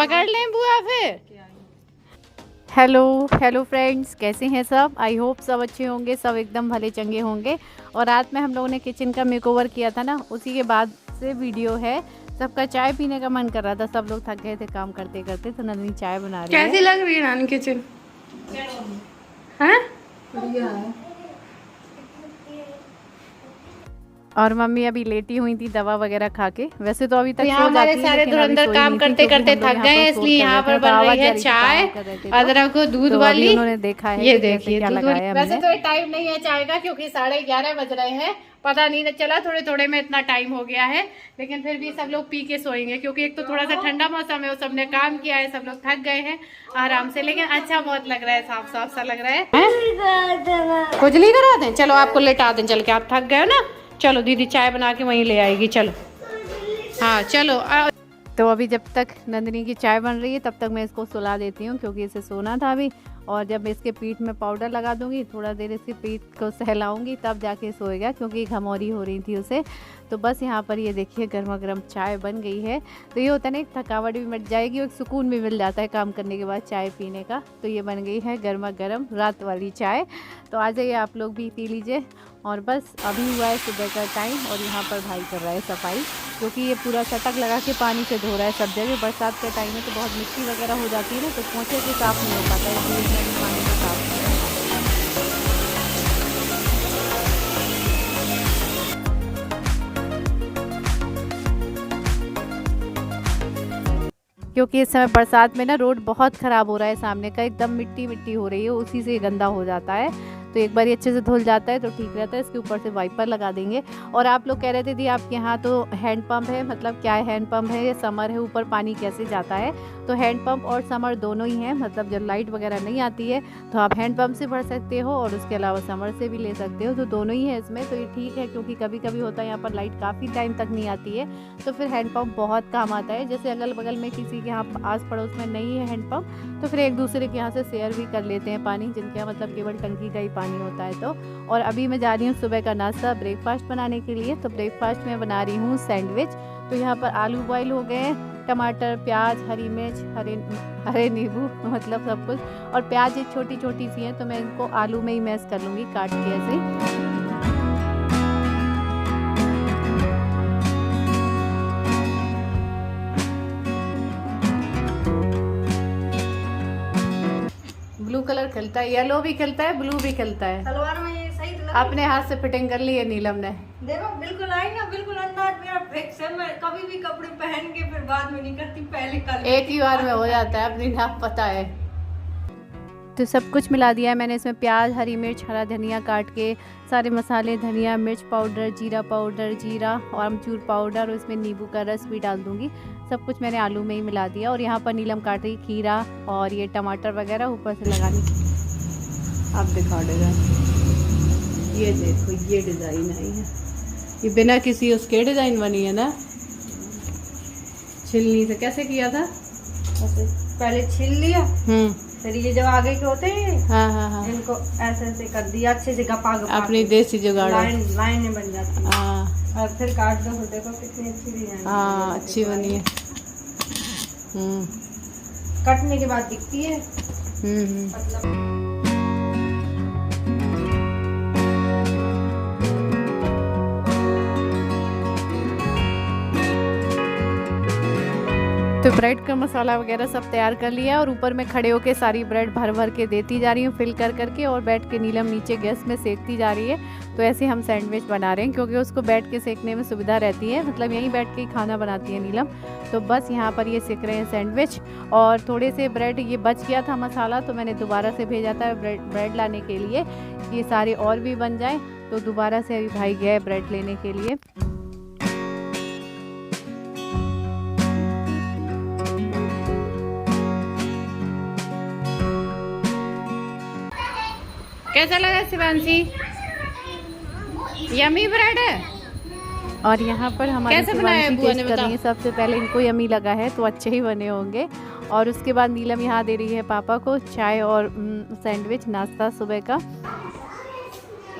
पकड़ लें बुआ फिर। हेलो फ्रेंड्स, कैसे हैं सब? आई होप सब अच्छे होंगे, सब एकदम भले चंगे होंगे। और रात में हम लोगों ने किचन का मेकओवर किया था ना, उसी के बाद से वीडियो है। सबका चाय पीने का मन कर रहा था, सब लोग थक गए थे काम करते करते, तो नंदिनी चाय बना रही है। कैसी लग रही है नानी किचन? हैं? और मम्मी अभी लेटी हुई थी दवा वगैरह खा के। वैसे तो अभी तक यहाँ हमारे सारे धुरंधर काम करते करते थक गए, इसलिए यहाँ पर बन रही है चाय अदरक को दूध वाली। उन्होंने देखा है ये देखिए क्या लगाया। वैसे तो टाइम नहीं है चाय का, क्योंकि 11:30 बज रहे हैं। पता नहीं चला थोड़े थोड़े में इतना टाइम हो गया है, लेकिन फिर भी सब लोग पी के सोएंगे, क्योंकि एक तो थोड़ा सा ठंडा मौसम है, सबने काम किया है, सब लोग थक गए हैं आराम से। लेकिन अच्छा बहुत लग रहा है, साफ साफ सा लग रहा है। खुजली करा दें? चलो आपको लेटा दें चल के, आप थक गए हो ना। चलो दीदी चाय बना के वहीं ले आएगी, चलो। हाँ चलो। तो अभी जब तक नंदिनी की चाय बन रही है तब तक मैं इसको सुला देती हूँ, क्योंकि इसे सोना था अभी। और जब इसके पीठ में पाउडर लगा दूंगी, थोड़ा देर इसके पीठ को सहलाऊंगी, तब जाके सोएगा, क्योंकि घमौरी हो रही थी उसे। तो बस यहाँ पर ये देखिए गर्मा गर्म चाय बन गई है। तो ये होता है ना, एक थकावट भी मिट जाएगी और एक सुकून भी मिल जाता है काम करने के बाद चाय पीने का। तो ये बन गई है गर्मा गर्म रात वाली चाय। तो आ जाइए आप लोग भी पी लीजिए। और बस अभी हुआ है सुबह का टाइम, और यहाँ पर भाई कर रहा है सफाई, क्योंकि ये पूरा चटक लगा के पानी से धो रहा है सब जगह। बरसात के टाइम में तो बहुत मिट्टी वगैरह हो जाती है ना, तो पोंछे से साफ नहीं हो पाता है, इसलिए इसमें भी पानी से साफ। क्योंकि इस समय बरसात में ना रोड बहुत ख़राब हो रहा है, सामने का एकदम मिट्टी मिट्टी हो रही है, उसी से गंदा हो जाता है। तो एक बार अच्छे से धुल जाता है तो ठीक रहता है। इसके ऊपर से वाइपर लगा देंगे। और आप लोग कह रहे थे दी आपके यहाँ तो हैंड पंप है, मतलब क्या है, हैंड पंप है या समर है, ऊपर पानी कैसे जाता है? तो हैंड पंप और समर दोनों ही हैं, मतलब जब लाइट वगैरह नहीं आती है तो आप हैंड पंप से भर सकते हो, और उसके अलावा समर से भी ले सकते हो। तो दोनों ही है इसमें। तो ये ठीक है, क्योंकि कभी कभी होता है यहाँ पर लाइट काफ़ी टाइम तक नहीं आती है, तो फिर हैंड पंप बहुत काम आता है। जैसे अगल बगल में किसी के यहाँ आस पड़ोस में नहीं है हैंड पंप, तो फिर एक दूसरे के यहाँ से शेयर भी कर लेते हैं पानी, जिनके यहाँ मतलब केवल टंकी का ही पानी होता है। तो और अभी मैं जा रही हूँ सुबह का नाश्ता ब्रेकफास्ट बनाने के लिए। तो ब्रेकफास्ट में बना रही हूँ सैंडविच। तो यहाँ पर आलू बॉयल हो गए, टमाटर, प्याज, हरी मिर्च, हरे नींबू, मतलब सब कुछ। और प्याज एक छोटी छोटी सी है, तो मैं इनको आलू में ही मैश कर लूँगी काट के ऐसे। ब्लू कलर खिलता है, येलो भी खिलता है, ब्लू भी खिलता है। सलवार में ये सही लग अपने हाथ से फिटिंग कर ली है नीलम ने। देखो बिल्कुल आई ना, बिल्कुल अंदाज मेरा फिक्स है। मैं कभी भी कपड़े पहन के फिर बाद में नहीं करती, पहले कर एक ही बार में हो जाता है, अपनी नाप पता है। तो सब कुछ मिला दिया है मैंने इसमें, प्याज, हरी मिर्च, हरा धनिया काट के, सारे मसाले, धनिया, मिर्च पाउडर, जीरा और अमचूर पाउडर, और इसमें नींबू का रस भी डाल दूंगी। सब कुछ मैंने आलू में ही मिला दिया। और यहाँ पर नीलम काट रही खीरा और ये टमाटर वगैरह ऊपर से लगानी। अब दिखा देगा, ये देखो ये डिज़ाइन आई है, ये बिना किसी उसके डिज़ाइन बनी है ना, छिलनी से। कैसे किया था? पहले छिल लिया, फिर ये जब आगे के होते हैं, हाँ, इनको ऐसे ऐसे कर दिया अच्छे से, गपा अपनी देसी जुगाड़, लाइन बन जाती है। और फिर काट दो, देखो कितनी अच्छी डिजाइन। हाँ अच्छी बनी है। कटने के बाद दिखती है। मतलब तो ब्रेड का मसाला वगैरह सब तैयार कर लिया, और ऊपर में खड़े होके सारी ब्रेड भर भर के देती जा रही हूँ फिल कर करके, और बैठ के नीलम नीचे गैस में सेकती जा रही है। तो ऐसे हम सैंडविच बना रहे हैं, क्योंकि उसको बैठ के सेकने में सुविधा रहती है, मतलब यहीं बैठ के ही खाना बनाती है नीलम। तो बस यहाँ पर ये सेक रहे हैं सैंडविच। और थोड़े से ब्रेड ये बच गया था मसाला, तो मैंने दोबारा से भेजा था ब्रेड लाने के लिए, ये सारे और भी बन जाए। तो दोबारा से अभी भाई गया है ब्रेड लेने के लिए। कैसा लगा शिवांशी? यमी ब्रेड है। और यहाँ पर हमारे कैसे बनाया बुआ ने बताओ? सबसे पहले इनको यमी लगा है, तो अच्छे ही बने होंगे। और उसके बाद नीलम यहाँ दे रही है पापा को चाय और सैंडविच नाश्ता सुबह का।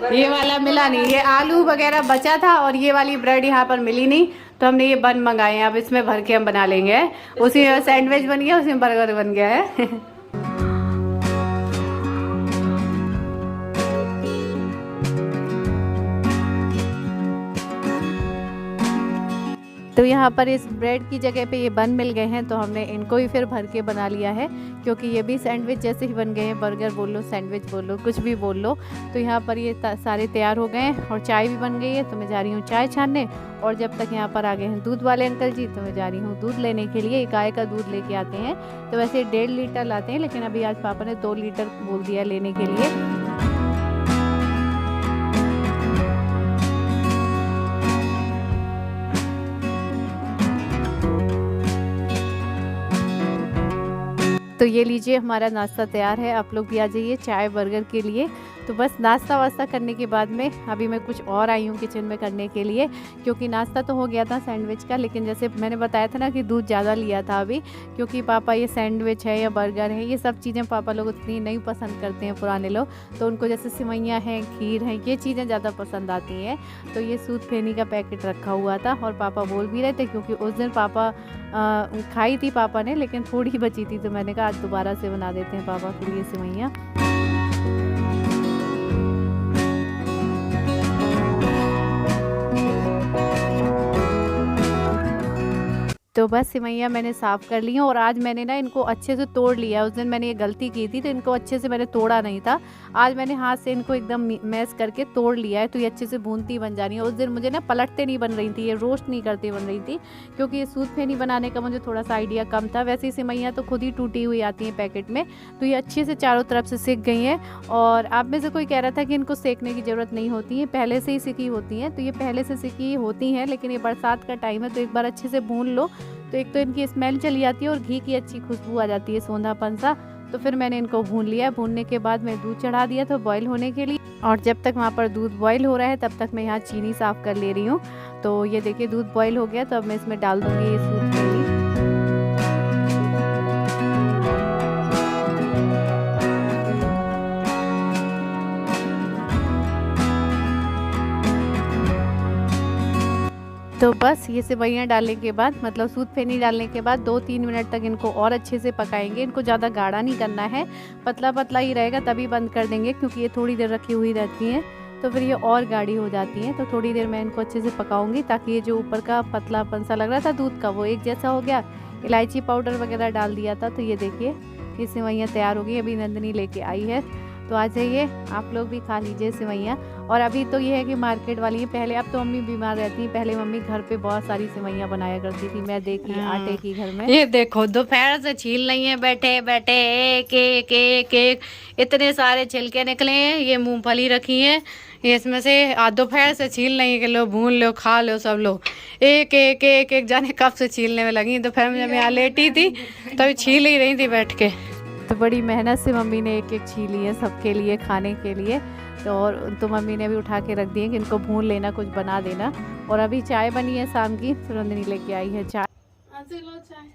ये वाला मिला नहीं, ये आलू वगैरह बचा था और ये वाली ब्रेड यहाँ पर मिली नहीं, तो हमने ये बन मंगाए हैं, अब इसमें भर के हम बना लेंगे। उसी में सैंडविच बन गया, उसी में बर्गर बन गया है। तो यहाँ पर इस ब्रेड की जगह पे ये बन मिल गए हैं, तो हमने इनको ही फिर भर के बना लिया है, क्योंकि ये भी सैंडविच जैसे ही बन गए हैं। बर्गर बोल लो, सैंडविच बोल लो, कुछ भी बोल लो। तो यहाँ पर ये सारे तैयार हो गए हैं और चाय भी बन गई है। तो मैं जा रही हूँ चाय छानने, और जब तक यहाँ पर आ गए हैं दूध वाले अंकल जी, तो मैं जा रही हूँ दूध लेने के लिए। गाय का दूध लेके आते हैं, तो वैसे 1.5 लीटर लाते हैं, लेकिन अभी आज पापा ने 2 लीटर बोल दिया लेने के लिए। तो ये लीजिए, हमारा नाश्ता तैयार है। आप लोग भी आ जाइए चाय बर्गर के लिए। तो बस नाश्ता वास्ता करने के बाद में अभी मैं कुछ और आई हूँ किचन में करने के लिए, क्योंकि नाश्ता तो हो गया था सैंडविच का, लेकिन जैसे मैंने बताया था ना कि दूध ज़्यादा लिया था अभी, क्योंकि पापा ये सैंडविच है या बर्गर है, ये सब चीज़ें पापा लोग उतनी नहीं पसंद करते हैं, पुराने लोग। तो उनको जैसे सिवैयाँ हैं, खीर है, ये चीज़ें ज़्यादा पसंद आती हैं। तो ये सूद फेनी का पैकेट रखा हुआ था, और पापा बोल भी रहे थे, क्योंकि उस दिन पापा खाई थी पापा ने, लेकिन थोड़ी बची थी, तो मैंने कहा आज दोबारा से बना देते हैं पापा के लिए सिवैयाँ। तो बस सिवैयाँ मैंने साफ़ कर ली हैं, और आज मैंने ना इनको अच्छे से तोड़ लिया। उस दिन मैंने ये गलती की थी, तो इनको अच्छे से मैंने तोड़ा नहीं था। आज मैंने हाथ से इनको एकदम मैश करके तोड़ लिया है, तो ये अच्छे से भूनती बन जा रही है। उस दिन मुझे ना पलटते नहीं बन रही थी, ये रोस्ट नहीं करती बन रही थी, क्योंकि ये सूद फेनी बनाने का मुझे थोड़ा सा आइडिया कम था। वैसे ही सिवैयाँ तो खुद ही टूटी हुई आती हैं पैकेट में, तो ये अच्छे से चारों तरफ से सिक गई हैं। और आप में से कोई कह रहा था कि इनको सेकने की ज़रूरत नहीं होती है, पहले से ही सिकी होती हैं। तो ये पहले से सिकी होती हैं, लेकिन ये बरसात का टाइम है, तो एक बार अच्छे से भून लो, तो एक तो इनकी स्मेल चली जाती है और घी की अच्छी खुशबू आ जाती है, सोंधापन सा। तो फिर मैंने इनको भून लिया। भूनने के बाद मैं दूध चढ़ा दिया था बॉईल होने के लिए, और जब तक वहाँ पर दूध बॉईल हो रहा है तब तक मैं यहाँ चीनी साफ़ कर ले रही हूँ। तो ये देखिए दूध बॉईल हो गया, तो अब मैं इसमें डाल दूँगी ये सूद फेनी। तो बस ये सेवइयाँ डालने के बाद, मतलब सूद फेनी डालने के बाद 2-3 मिनट तक इनको और अच्छे से पकाएंगे। इनको ज़्यादा गाढ़ा नहीं करना है, पतला पतला ही रहेगा, तभी बंद कर देंगे, क्योंकि ये थोड़ी देर रखी हुई रहती हैं, तो फिर ये और गाढ़ी हो जाती हैं। तो थोड़ी देर मैं इनको अच्छे से पकाऊंगी, ताकि ये जो ऊपर का पतलापन सा लग रहा था दूध का, वो एक जैसा हो गया। इलायची पाउडर वगैरह डाल दिया था। तो ये देखिए, ये सेवइयाँ तैयार हो गई। अभी नंदनी लेके आई है, तो आ जाइए आप लोग भी खा लीजिए सेवइयाँ। और अभी तो ये है कि मार्केट वाली है, पहले, अब तो मम्मी बीमार रहती है, पहले मम्मी घर पे बहुत सारी सेवइयाँ बनाया करती थी, मैं देखी आटे की घर में। ये देखो दोपहर से छील रही है बैठे बैठे, एक एक एक एक इतने सारे छिलके निकले हैं। ये मूंगफली रखी है, इसमें से दोपहर से छील रही है कि लो भून लो खा लो सब लोग। एक एक एक एक जाने कब से छीलने में लगी। दोपहर में जब मैं यहाँ लेटी थी तभी छील ही रही थी बैठ के। तो बड़ी मेहनत से मम्मी ने एक एक छीली है सबके लिए खाने के लिए। तो और तो मम्मी ने भी उठा के रख दिए कि इनको भून लेना, कुछ बना देना। और अभी चाय बनी है शाम की, सुरंदनी लेके आई है चाय। चाय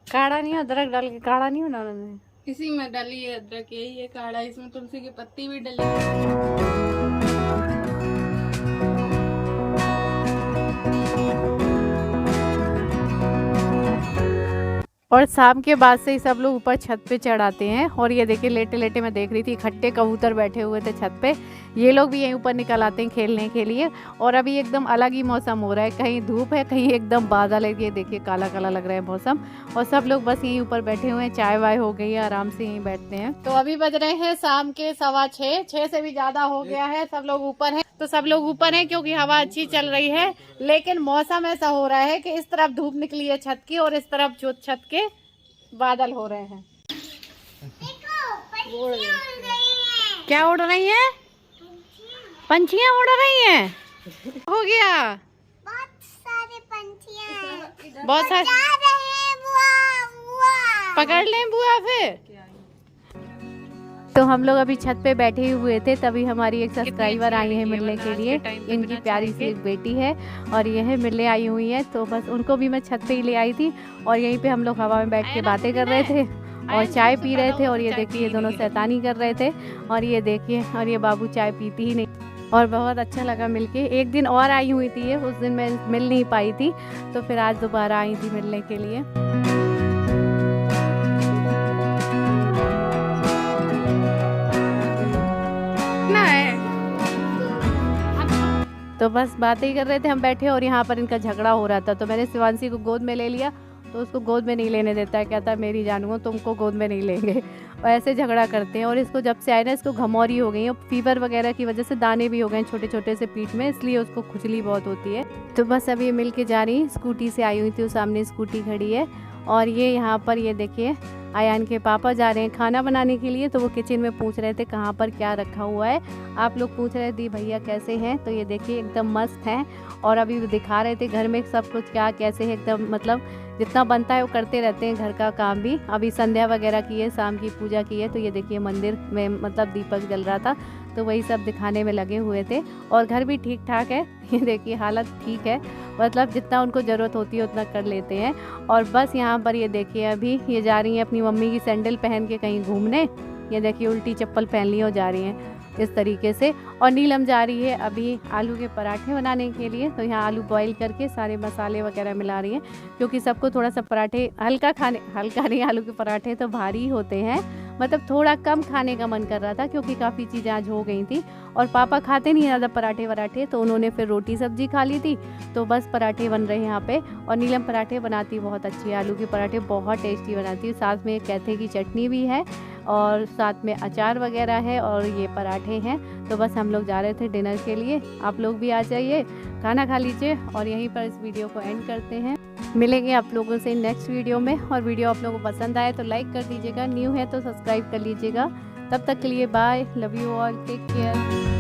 काढ़ा नहीं, अदरक डाल के काढ़ा नहीं होना उन्होंने, इसी में डाली है अदरक, यही है काढ़ा, इसमें तुलसी की पत्ती भी डली है। और शाम के बाद से ही सब लोग ऊपर छत पे चढ़ाते हैं। और ये देखिए लेटे लेटे मैं देख रही थी, इकट्ठे कबूतर बैठे हुए थे छत पे। ये लोग भी यहीं ऊपर निकल आते हैं खेलने के लिए। और अभी एकदम अलग ही मौसम हो रहा है, कहीं धूप है, कहीं एकदम बादल है। ये देखिए काला काला लग रहा है मौसम। और सब लोग बस यहीं ऊपर बैठे हुए हैं, चाय वाय हो गई है, आराम से यहीं बैठते हैं। तो अभी बज रहे हैं शाम के 6:15, 6 से भी ज्यादा हो गया है। सब लोग ऊपर हैं, तो सब लोग ऊपर हैं क्योंकि हवा अच्छी चल रही है। लेकिन मौसम ऐसा हो रहा है कि इस तरफ धूप निकली है छत की, और इस तरफ जो छत के बादल हो रहे हैं। क्या उड़ रही है? पंछियाँ उड़ रही हैं। हो गया, बहुत सारे पंछियाँ, बहुत सारे पकड़ लें बुआ फिर। तो हम लोग अभी छत पे बैठे हुए थे, तभी हमारी एक सब्सक्राइबर आई है मिलने के लिए। इनकी प्यारी सी एक बेटी है और ये है मिलने आई हुई है। तो बस उनको भी मैं छत पे ही ले आई थी, और यहीं पे हम लोग हवा में बैठ के बातें कर रहे थे और चाय पी रहे थे। और ये देखिए ये दोनों शैतानी कर रहे थे। और ये देखिए, और ये बाबू चाय पीती ही नहीं। और बहुत अच्छा लगा मिलके। एक दिन और आई हुई थी ये, उस दिन मैं मिल नहीं पाई थी, तो फिर आज दोबारा आई थी मिलने के लिए। तो बस बातें ही कर रहे थे हम बैठे, और यहाँ पर इनका झगड़ा हो रहा था। तो मैंने शिवांशी को गोद में ले लिया, तो उसको गोद में नहीं लेने देता है, कहता है मेरी जानू तुमको गोद में नहीं लेंगे। और ऐसे झगड़ा करते हैं। और इसको जब से आए ना, इसको घमौरी हो गई है, फीवर वगैरह की वजह से दाने भी हो गए छोटे छोटे से पीठ में, इसलिए उसको खुजली बहुत होती है। तो बस अभी मिल के जा रही, स्कूटी से आई हुई थी, सामने स्कूटी खड़ी है। और ये यहाँ पर ये देखिए आयान के पापा जा रहे हैं खाना बनाने के लिए, तो वो किचन में पूछ रहे थे कहाँ पर क्या रखा हुआ है। आप लोग पूछ रहे थे भैया कैसे हैं, तो ये देखिए एकदम मस्त हैं। और अभी दिखा रहे थे घर में सब कुछ क्या कैसे है, एकदम मतलब जितना बनता है वो करते रहते हैं घर का काम भी। अभी संध्या वगैरह की है, शाम की पूजा की है। तो ये देखिए मंदिर में मतलब दीपक जल रहा था, तो वही सब दिखाने में लगे हुए थे। और घर भी ठीक ठाक है, ये देखिए हालत ठीक है, मतलब जितना उनको ज़रूरत होती है उतना कर लेते हैं। और बस यहाँ पर ये देखिए अभी ये जा रही हैं अपनी मम्मी की सैंडल पहन के कहीं घूमने। ये देखिए उल्टी चप्पल पहन ली और जा रही हैं इस तरीके से। और नीलम जा रही है अभी आलू के पराठे बनाने के लिए, तो यहाँ आलू बॉईल करके सारे मसाले वगैरह मिला रही हैं, क्योंकि सबको थोड़ा सा पराठे हल्का नहीं, आलू के पराठे तो भारी होते हैं, मतलब थोड़ा कम खाने का मन कर रहा था, क्योंकि काफ़ी चीज़ें आज हो गई थी। और पापा खाते नहीं ज़्यादा पराठे वराठे, तो उन्होंने फिर रोटी सब्जी खा ली थी, तो बस पराठे बन रहे हैं यहाँ पे। और नीलम पराठे बनाती बहुत अच्छी है, आलू के पराठे बहुत टेस्टी बनाती है। साथ में कैथे की चटनी भी है, और साथ में अचार वगैरह है, और ये पराठे हैं। तो बस हम लोग जा रहे थे डिनर के लिए, आप लोग भी आ जाइए, खाना खा लीजिए। और यहीं पर इस वीडियो को एंड करते हैं। मिलेंगे आप लोगों से नेक्स्ट वीडियो में। और वीडियो आप लोगों को पसंद आए तो लाइक कर दीजिएगा, न्यू है तो सब्सक्राइब कर लीजिएगा। तब तक के लिए bye, love you all, take care.